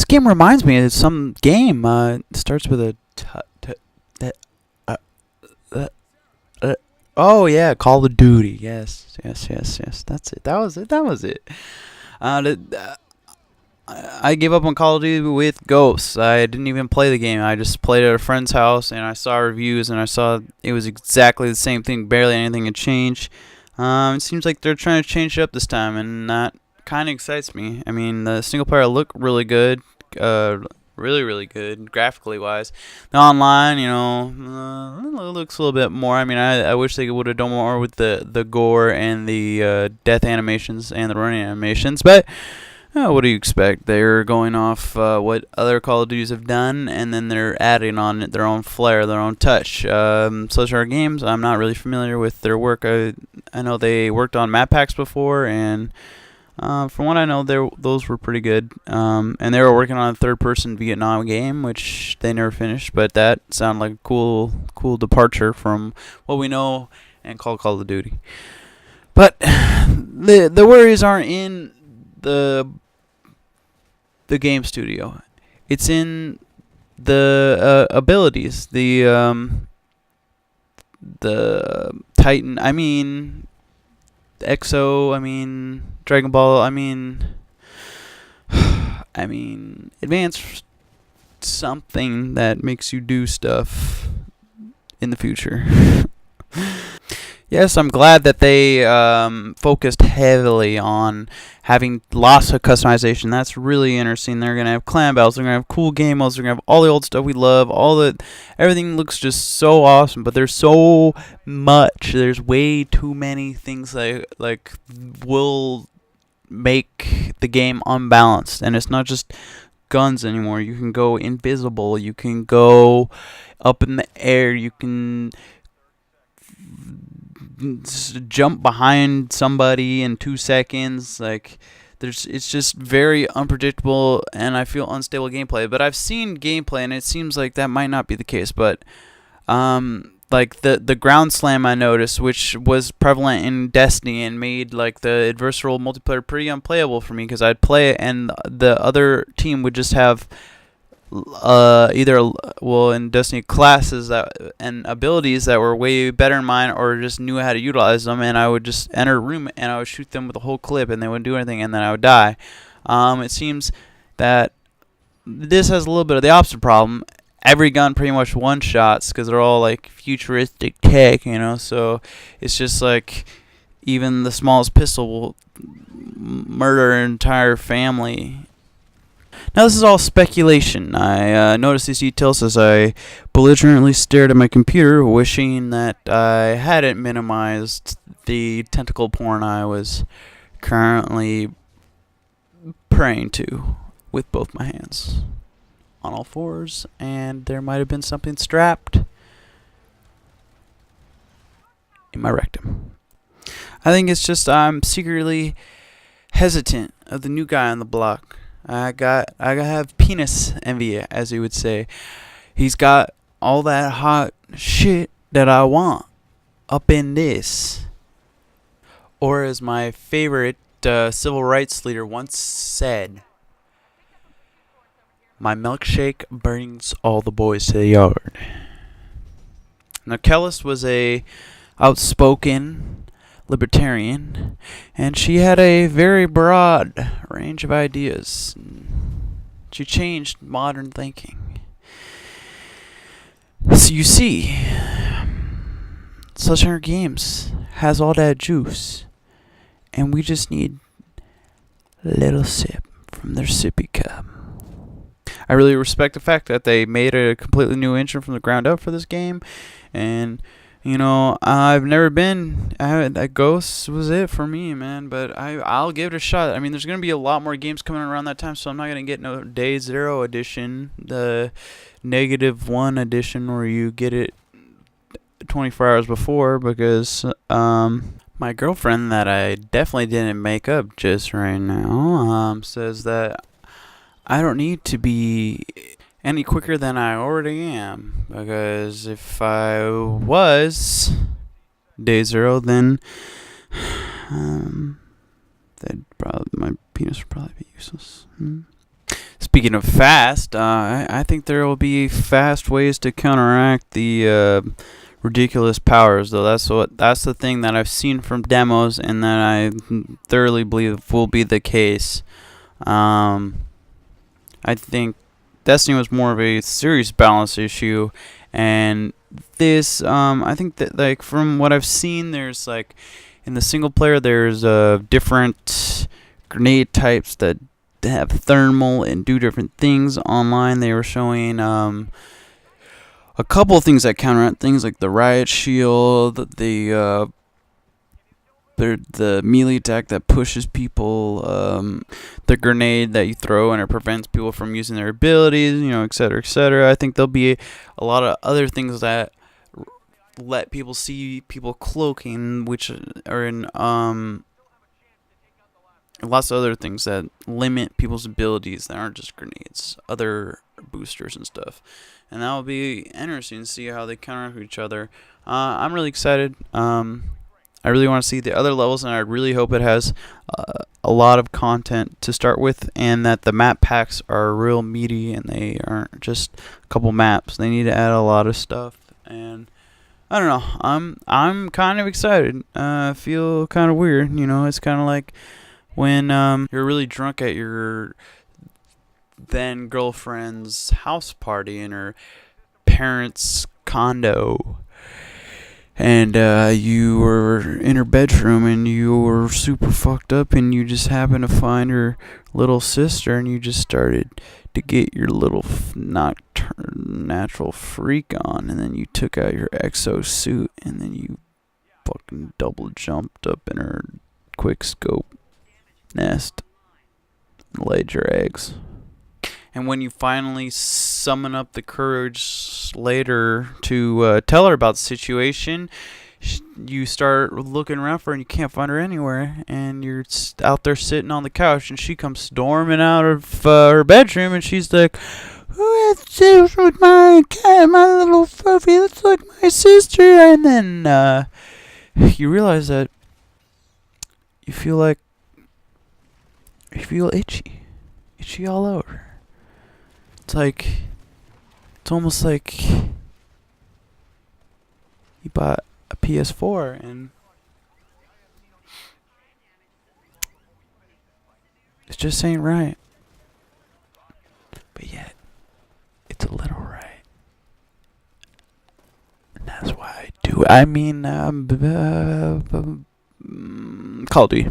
This game reminds me of some game. It starts with a uh, uh, oh yeah, Call of Duty. Yes. That's it. That was it. That was it. I gave up on Call of Duty with Ghosts. I didn't even play the game. I just played at a friend's house, and I saw reviews, and I saw it was exactly the same thing. Barely anything had changed. It seems like they're trying to change it up this time, and that kind of excites me. I mean, the single player look really good, really good, graphically wise. The online, looks a little bit more. I mean, I wish they would have done more with the gore and the death animations and the running animations, but. What do you expect? They're going off what other Call of Duties have done, and then they're adding on their own flair, their own touch. Social Games, I'm not really familiar with their work. I know they worked on map packs before, and from what I know, those were pretty good. And they were working on a third-person Vietnam game, which they never finished, but that sounded like a cool departure from what we know and call Call of Duty. But the worries aren't in the game studio. It's in the abilities. The Titan. I mean, Exo. I mean, Dragon Ball. I mean, advanced something that makes you do stuff in the future. Yes, I'm glad that they focused heavily on having lots of customization. That's really interesting. They're going to have clan battles. They're going to have cool game modes. They're going to have all the old stuff we love. Everything looks just so awesome. But there's so much. There's way too many things that will make the game unbalanced. And it's not just guns anymore. You can go invisible. You can go up in the air. You can jump behind somebody in 2 seconds. It's just very unpredictable, and I feel unstable gameplay. But I've seen gameplay, and it seems like that might not be the case. But the ground slam I noticed, which was prevalent in Destiny and made the adversarial multiplayer pretty unplayable for me, because I'd play it and the other team would just have in Destiny classes and abilities that were way better than mine, or just knew how to utilize them, and I would just enter a room and I would shoot them with a whole clip and they wouldn't do anything, and then I would die. It seems that this has a little bit of the opposite problem. Every gun pretty much one-shots because they're all futuristic tech, so it's just even the smallest pistol will murder an entire family. Now, this is all speculation. I noticed these details as I belligerently stared at my computer, wishing that I hadn't minimized the tentacle porn I was currently praying to with both my hands on all fours, and there might have been something strapped in my rectum. I think it's just I'm secretly hesitant of the new guy on the block. I have penis envy, as you would say. He's got all that hot shit that I want up in this. Or as my favorite civil rights leader once said, my milkshake brings all the boys to the yard. Now, Kellis was a outspoken libertarian, and she had a very broad range of ideas. She changed modern thinking. So you see, Social Games has all that juice, and we just need a little sip from their sippy cup. I really respect the fact that they made a completely new engine from the ground up for this game, and I've never been. That Ghosts was it for me, man. But I'll give it a shot. I mean, there's gonna be a lot more games coming around that time, so I'm not gonna get no Day Zero edition, the -1 edition, where you get it 24 hours before, because my girlfriend that I definitely didn't make up just right now says that I don't need to be any quicker than I already am, because if I was Day Zero, then my penis would probably be useless. speaking of fast, I think there will be fast ways to counteract the ridiculous powers. Though that's the thing that I've seen from demos, and that I thoroughly believe will be the case. Um, I think Destiny was more of a serious balance issue, and this I think that, like, from what I've seen, there's like in the single player there's different grenade types that have thermal and do different things. Online they were showing a couple of things that counteract things, like the riot shield, the melee attack that pushes people, the grenade that you throw and it prevents people from using their abilities, etc., etc. I think there'll be a lot of other things that let people see people cloaking, which are in lots of other things that limit people's abilities that aren't just grenades, other boosters and stuff. And that will be interesting to see how they counteract each other. I'm really excited. I really want to see the other levels, and I really hope it has a lot of content to start with, and that the map packs are real meaty and they aren't just a couple maps. They need to add a lot of stuff, and I don't know. I'm kind of excited. I feel kind of weird. It's kind of like when you're really drunk at your then girlfriend's house party in her parents' condo, and you were in her bedroom and you were super fucked up, and you just happened to find her little sister, and you just started to get your little natural freak on, and then you took out your exosuit, and then you fucking double jumped up in her quick scope nest and laid your eggs. And when you finally summon up the courage later to tell her about the situation, you start looking around for her and you can't find her anywhere. And you're out there sitting on the couch, and she comes storming out of her bedroom, and she's like, "Who has sex with my cat, my little fluffy? That's like my sister." And then you realize that you feel itchy all over. It's almost like you bought a PS4 and it just ain't right. But yet, it's a little right. And that's why I do. I mean, Call of Duty.